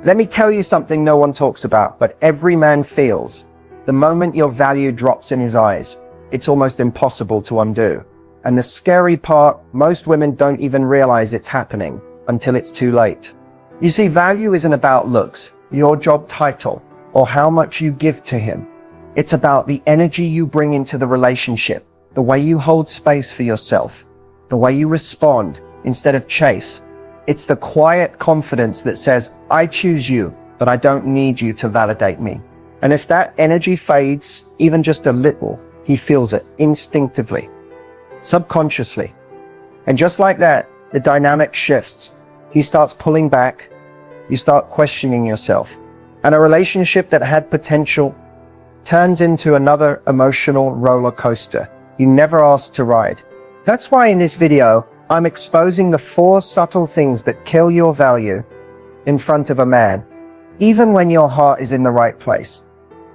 Let me tell you something no one talks about, but every man feels. The moment your value drops in his eyes, it's almost impossible to undo. And the scary part, most women don't even realize it's happening until it's too late. You see, value isn't about looks, your job title, or how much you give to him. It's about the energy you bring into the relationship, the way you hold space for yourself, the way you respond instead of chase. It's the quiet confidence that says, I choose you, but I don't need you to validate me. And if that energy fades, even just a little, he feels it instinctively, subconsciously. And just like that, the dynamic shifts. He starts pulling back. You start questioning yourself. And a relationship that had potential turns into another emotional roller coaster you never asked to ride. That's why in this video, I'm exposing the 4 subtle things that kill your value in front of a man, even when your heart is in the right place.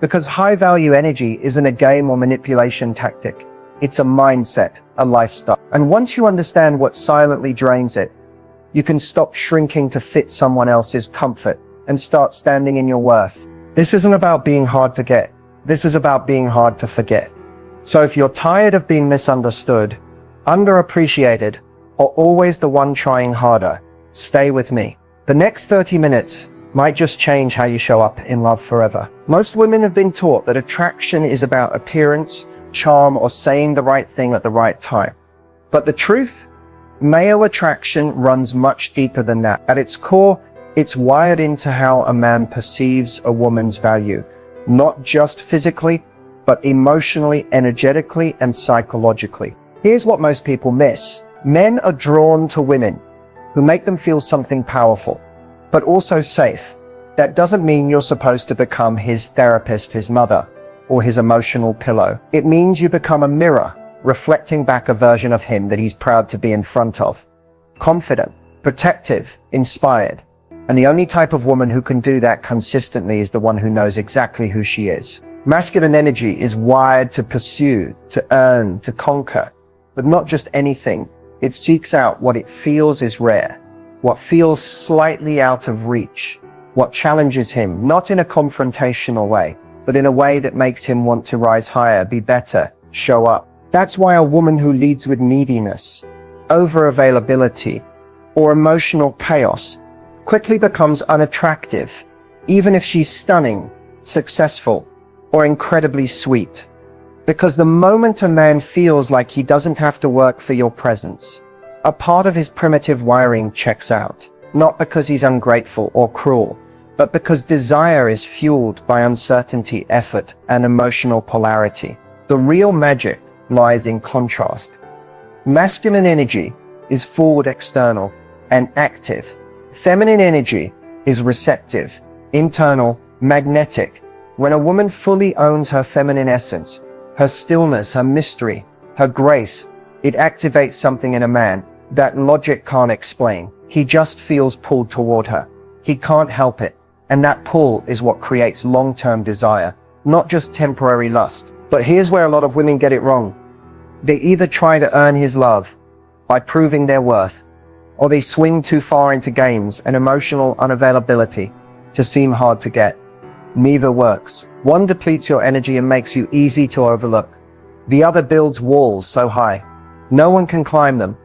Because high value energy isn't a game or manipulation tactic. It's a mindset, a lifestyle. And once you understand what silently drains it, you can stop shrinking to fit someone else's comfort and start standing in your worth. This isn't about being hard to get. This is about being hard to forget. So if you're tired of being misunderstood, underappreciated, or always the one trying harder, stay with me. The next 30 minutes might just change how you show up in love forever. Most women have been taught that attraction is about appearance, charm, or saying the right thing at the right time. But the truth? Male attraction runs much deeper than that. At its core, it's wired into how a man perceives a woman's value, not just physically, but emotionally, energetically, and psychologically. Here's what most people miss. Men are drawn to women who make them feel something powerful, but also safe. That doesn't mean you're supposed to become his therapist, his mother, or his emotional pillow. It means you become a mirror, reflecting back a version of him that he's proud to be in front of. Confident, protective, inspired. And the only type of woman who can do that consistently is the one who knows exactly who she is. Masculine energy is wired to pursue, to earn, to conquer, but not just anything. It seeks out what it feels is rare, what feels slightly out of reach, what challenges him, not in a confrontational way, but in a way that makes him want to rise higher, be better, show up. That's why a woman who leads with neediness, over-availability, or emotional chaos quickly becomes unattractive, even if she's stunning, successful, or incredibly sweet. Because the moment a man feels like he doesn't have to work for your presence, a part of his primitive wiring checks out. Not because he's ungrateful or cruel, but because desire is fueled by uncertainty, effort, and emotional polarity. The real magic lies in contrast. Masculine energy is forward, external, and active. Feminine energy is receptive, internal, magnetic. When a woman fully owns her feminine essence, her stillness, her mystery, her grace, it activates something in a man that logic can't explain. He just feels pulled toward her. He can't help it. And that pull is what creates long-term desire, not just temporary lust. But here's where a lot of women get it wrong. They either try to earn his love by proving their worth, or they swing too far into games and emotional unavailability to seem hard to get. Neither works. One depletes your energy and makes you easy to overlook. The other builds walls so high, no one can climb them,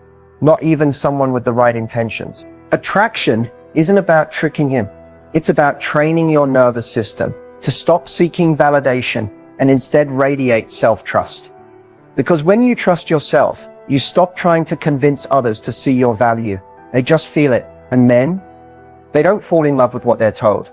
not even someone with the right intentions. Attraction isn't about tricking him. It's about training your nervous system to stop seeking validation and instead radiate self-trust. Because when you trust yourself, you stop trying to convince others to see your value. They just feel it. And men, they don't fall in love with what they're told.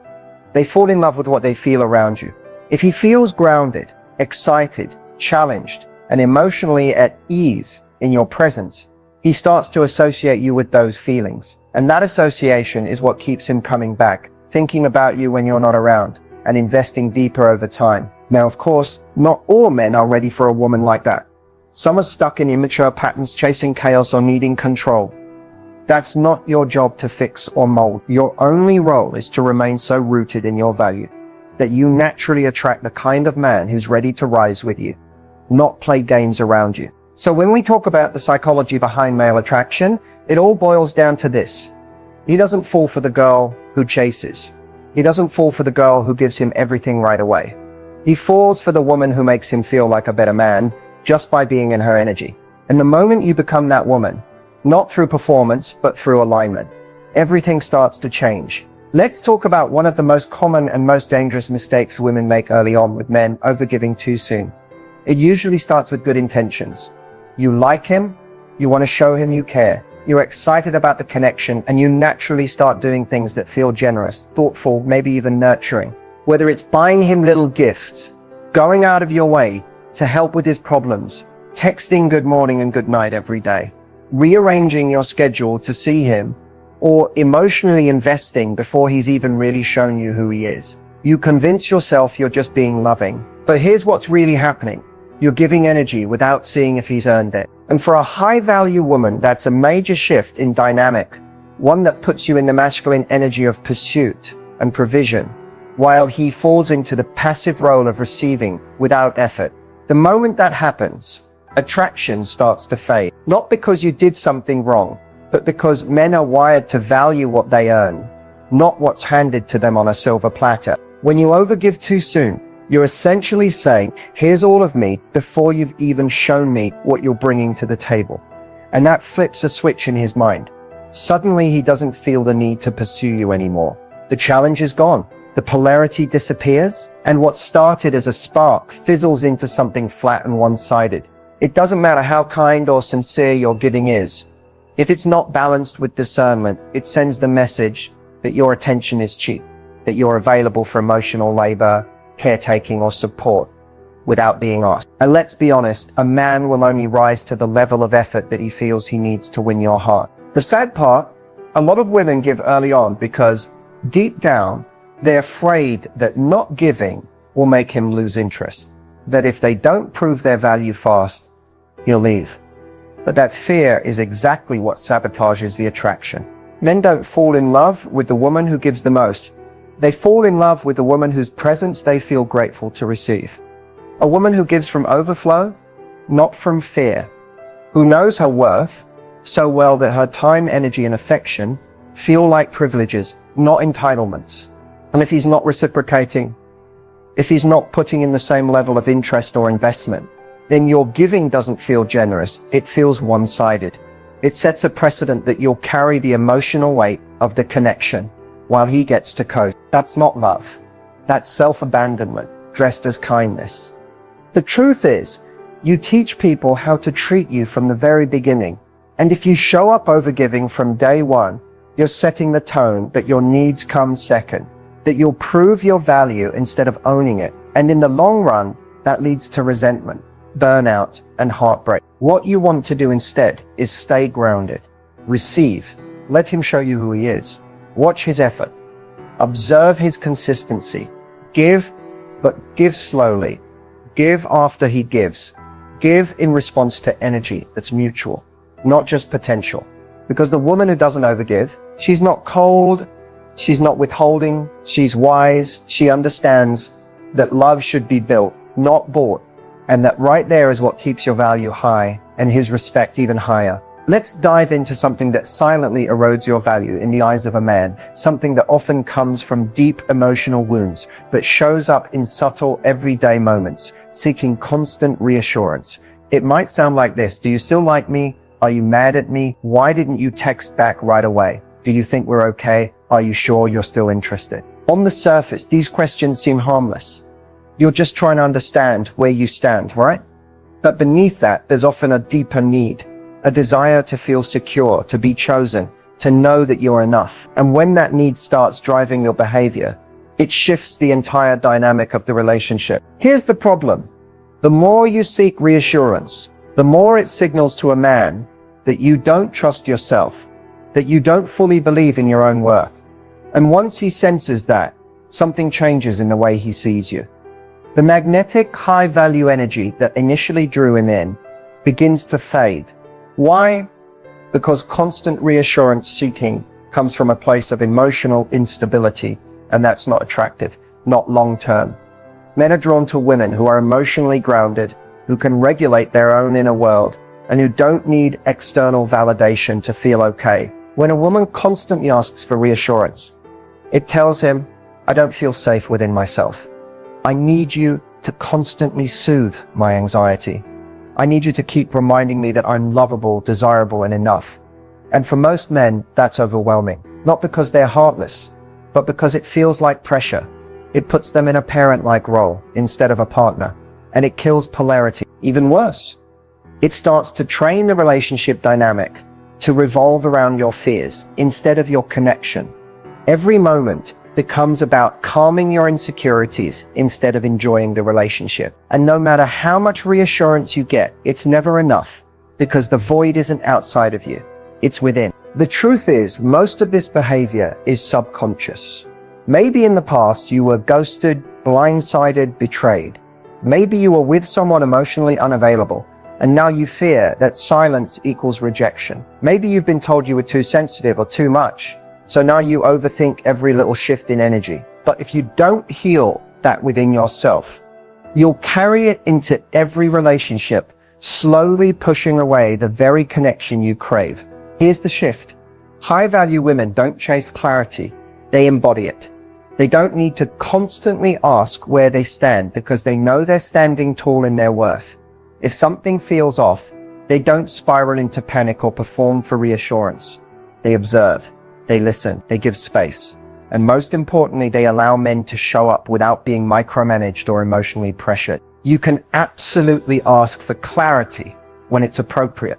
They fall in love with what they feel around you. If he feels grounded, excited, challenged, and emotionally at ease in your presence, he starts to associate you with those feelings. And that association is what keeps him coming back, thinking about you when you're not around, and investing deeper over time. Now, of course, not all men are ready for a woman like that. Some are stuck in immature patterns, chasing chaos or needing control. That's not your job to fix or mold. Your only role is to remain so rooted in your value that you naturally attract the kind of man who's ready to rise with you, not play games around you. So when we talk about the psychology behind male attraction, it all boils down to this. He doesn't fall for the girl who chases. He doesn't fall for the girl who gives him everything right away. He falls for the woman who makes him feel like a better man just by being in her energy. And the moment you become that woman, not through performance, but through alignment, everything starts to change. Let's talk about one of the most common and most dangerous mistakes women make early on with men: overgiving too soon. It usually starts with good intentions. You like him, you want to show him you care, you're excited about the connection, and you naturally start doing things that feel generous, thoughtful, maybe even nurturing. Whether it's buying him little gifts, going out of your way to help with his problems, texting good morning and good night every day, rearranging your schedule to see him, or emotionally investing before he's even really shown you who he is. You convince yourself you're just being loving. But here's what's really happening. You're giving energy without seeing if he's earned it. And for a high-value woman, that's a major shift in dynamic, one that puts you in the masculine energy of pursuit and provision, while he falls into the passive role of receiving without effort. The moment that happens, attraction starts to fade. Not because you did something wrong, but because men are wired to value what they earn, not what's handed to them on a silver platter. When you overgive too soon, you're essentially saying, here's all of me, before you've even shown me what you're bringing to the table. And that flips a switch in his mind. Suddenly he doesn't feel the need to pursue you anymore. The challenge is gone. The polarity disappears, and what started as a spark fizzles into something flat and one-sided. It doesn't matter how kind or sincere your giving is. If it's not balanced with discernment, it sends the message that your attention is cheap, that you're available for emotional labor, caretaking, or support without being asked. And let's be honest, a man will only rise to the level of effort that he feels he needs to win your heart. The sad part, a lot of women give early on because deep down, they're afraid that not giving will make him lose interest. That if they don't prove their value fast, he'll leave. But that fear is exactly what sabotages the attraction. Men don't fall in love with the woman who gives the most. They fall in love with the woman whose presence they feel grateful to receive. A woman who gives from overflow, not from fear. Who knows her worth so well that her time, energy, and affection feel like privileges, not entitlements. And if he's not reciprocating, if he's not putting in the same level of interest or investment, then your giving doesn't feel generous, it feels one-sided. It sets a precedent that you'll carry the emotional weight of the connection while he gets to coast. That's not love. That's self-abandonment, dressed as kindness. The truth is, you teach people how to treat you from the very beginning. And if you show up overgiving from day one, you're setting the tone that your needs come second, that you'll prove your value instead of owning it. And in the long run, that leads to resentment, burnout, and heartbreak. What you want to do instead is stay grounded. Receive. Let him show you who he is. Watch his effort. Observe his consistency. Give, but give slowly. Give after he gives. Give in response to energy that's mutual, not just potential. Because the woman who doesn't overgive, she's not cold, she's not withholding, she's wise, she understands that love should be built, not bought. And that right there is what keeps your value high and his respect even higher. Let's dive into something that silently erodes your value in the eyes of a man, something that often comes from deep emotional wounds, but shows up in subtle everyday moments, seeking constant reassurance. It might sound like this: do you still like me? Are you mad at me? Why didn't you text back right away? Do you think we're okay? Are you sure you're still interested? On the surface, these questions seem harmless. You're just trying to understand where you stand, right? But beneath that, there's often a deeper need, a desire to feel secure, to be chosen, to know that you're enough. And when that need starts driving your behavior, it shifts the entire dynamic of the relationship. Here's the problem. The more you seek reassurance, the more it signals to a man that you don't trust yourself, that you don't fully believe in your own worth. And once he senses that, something changes in the way he sees you. The magnetic, high-value energy that initially drew him in begins to fade. Why? Because constant reassurance seeking comes from a place of emotional instability, and that's not attractive, not long-term. Men are drawn to women who are emotionally grounded, who can regulate their own inner world, and who don't need external validation to feel okay. When a woman constantly asks for reassurance, it tells him, I don't feel safe within myself. I need you to constantly soothe my anxiety. I need you to keep reminding me that I'm lovable, desirable, and enough. And for most men, that's overwhelming. Not because they're heartless, but because it feels like pressure. It puts them in a parent-like role instead of a partner, and it kills polarity. Even worse, it starts to train the relationship dynamic to revolve around your fears instead of your connection. Every moment becomes about calming your insecurities instead of enjoying the relationship. And no matter how much reassurance you get, it's never enough, because the void isn't outside of you, it's within. The truth is, most of this behavior is subconscious. Maybe in the past you were ghosted, blindsided, betrayed. Maybe you were with someone emotionally unavailable, and now you fear that silence equals rejection. Maybe you've been told you were too sensitive or too much, so now you overthink every little shift in energy. But if you don't heal that within yourself, you'll carry it into every relationship, slowly pushing away the very connection you crave. Here's the shift. High-value women don't chase clarity, they embody it. They don't need to constantly ask where they stand because they know they're standing tall in their worth. If something feels off, they don't spiral into panic or perform for reassurance. They observe. They listen, they give space, and most importantly, they allow men to show up without being micromanaged or emotionally pressured. You can absolutely ask for clarity when it's appropriate,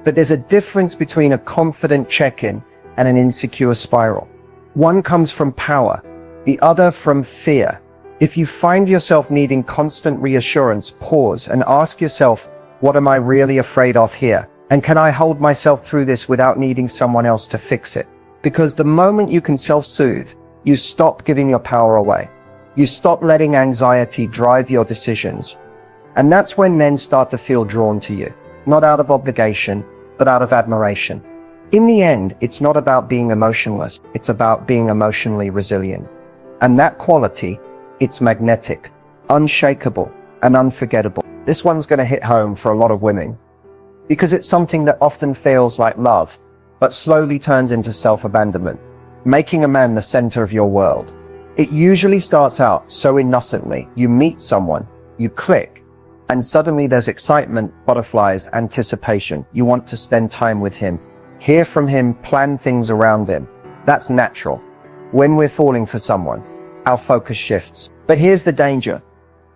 but there's a difference between a confident check-in and an insecure spiral. One comes from power, the other from fear. If you find yourself needing constant reassurance, pause and ask yourself, what am I really afraid of here? And can I hold myself through this without needing someone else to fix it? Because the moment you can self-soothe, you stop giving your power away. You stop letting anxiety drive your decisions. And that's when men start to feel drawn to you, not out of obligation, but out of admiration. In the end, it's not about being emotionless, it's about being emotionally resilient. And that quality, it's magnetic, unshakable, and unforgettable. This one's going to hit home for a lot of women, because it's something that often feels like love, but slowly turns into self-abandonment, making a man the center of your world. It usually starts out so innocently. You meet someone, you click, and suddenly there's excitement, butterflies, anticipation. You want to spend time with him, hear from him, plan things around him. That's natural. When we're falling for someone, our focus shifts. But here's the danger.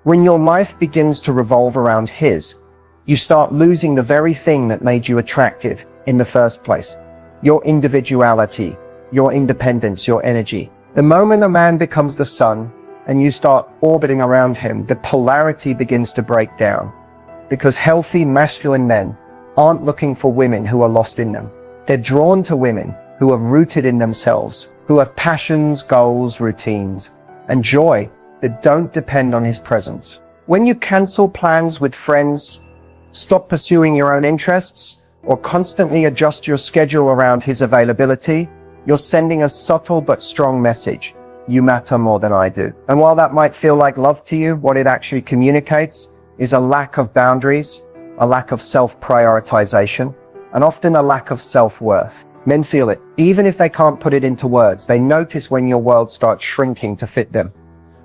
When your life begins to revolve around his, you start losing the very thing that made you attractive in the first place. Your individuality, your independence, your energy. The moment a man becomes the sun and you start orbiting around him, the polarity begins to break down. Because healthy masculine men aren't looking for women who are lost in them. They're drawn to women who are rooted in themselves, who have passions, goals, routines, and joy that don't depend on his presence. When you cancel plans with friends, stop pursuing your own interests, or constantly adjust your schedule around his availability, you're sending a subtle but strong message. You matter more than I do. And while that might feel like love to you, what it actually communicates is a lack of boundaries, a lack of self-prioritization, and often a lack of self-worth. Men feel it. Even if they can't put it into words, they notice when your world starts shrinking to fit them.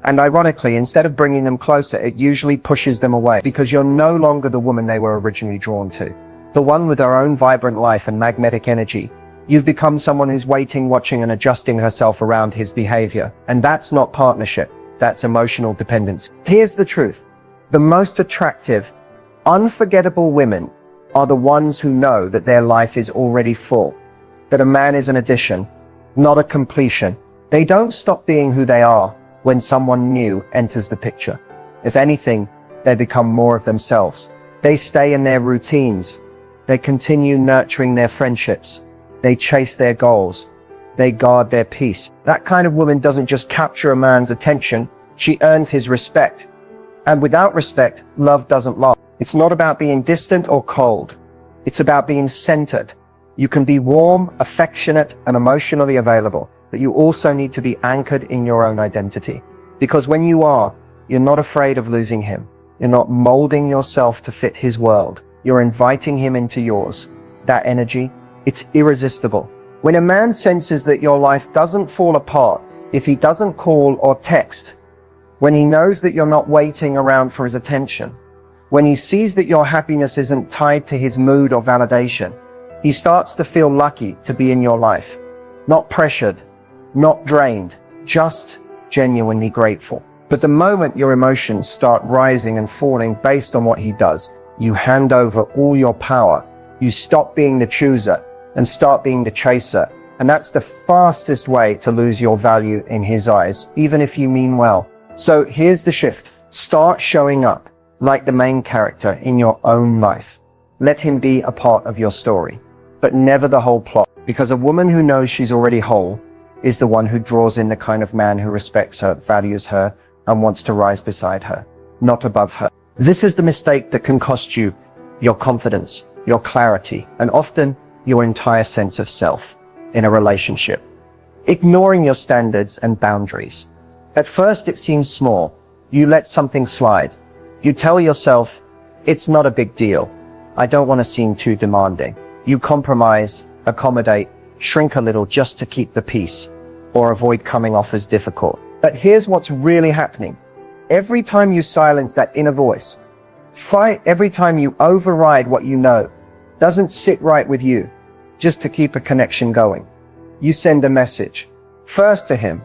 And ironically, instead of bringing them closer, it usually pushes them away, because you're no longer the woman they were originally drawn to. The one with her own vibrant life and magnetic energy. You've become someone who's waiting, watching, and adjusting herself around his behavior. And that's not partnership. That's emotional dependence. Here's the truth. The most attractive, unforgettable women are the ones who know that their life is already full. That a man is an addition, not a completion. They don't stop being who they are when someone new enters the picture. If anything, they become more of themselves. They stay in their routines. They continue nurturing their friendships. They chase their goals. They guard their peace. That kind of woman doesn't just capture a man's attention, she earns his respect. And without respect, love doesn't last. It's not about being distant or cold. It's about being centered. You can be warm, affectionate, and emotionally available, but you also need to be anchored in your own identity. Because when you are, you're not afraid of losing him. You're not molding yourself to fit his world. You're inviting him into yours. That energy, it's irresistible. When a man senses that your life doesn't fall apart if he doesn't call or text, when he knows that you're not waiting around for his attention, when he sees that your happiness isn't tied to his mood or validation, he starts to feel lucky to be in your life. Not pressured, not drained, just genuinely grateful. But the moment your emotions start rising and falling based on what he does, you hand over all your power. You stop being the chooser and start being the chaser. And that's the fastest way to lose your value in his eyes, even if you mean well. So here's the shift. Start showing up like the main character in your own life. Let him be a part of your story, but never the whole plot. Because a woman who knows she's already whole is the one who draws in the kind of man who respects her, values her, and wants to rise beside her, not above her. This is the mistake that can cost you your confidence, your clarity, and often your entire sense of self in a relationship. Ignoring your standards and boundaries. At first it seems small. You let something slide. You tell yourself, it's not a big deal. I don't want to seem too demanding. You compromise, accommodate, shrink a little just to keep the peace, or avoid coming off as difficult. But here's what's really happening. Every time you silence that inner voice, fight every time you override what you know doesn't sit right with you, just to keep a connection going, you send a message, first to him,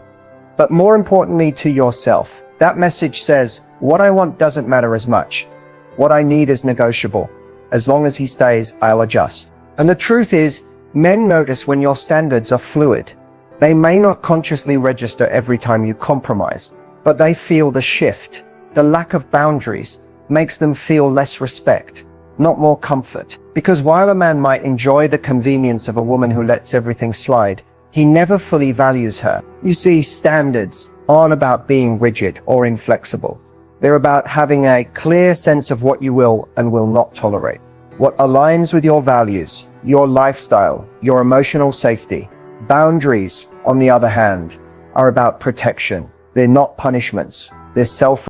but more importantly to yourself. That message says, what I want doesn't matter as much. What I need is negotiable. As long as he stays, I'll adjust. And the truth is, men notice when your standards are fluid. They may not consciously register every time you compromise, but they feel the shift. The lack of boundaries makes them feel less respect, not more comfort. Because while a man might enjoy the convenience of a woman who lets everything slide, he never fully values her. You see, standards aren't about being rigid or inflexible. They're about having a clear sense of what you will and will not tolerate, what aligns with your values, your lifestyle, your emotional safety. Boundaries, on the other hand, are about protection. They're not punishments. They're self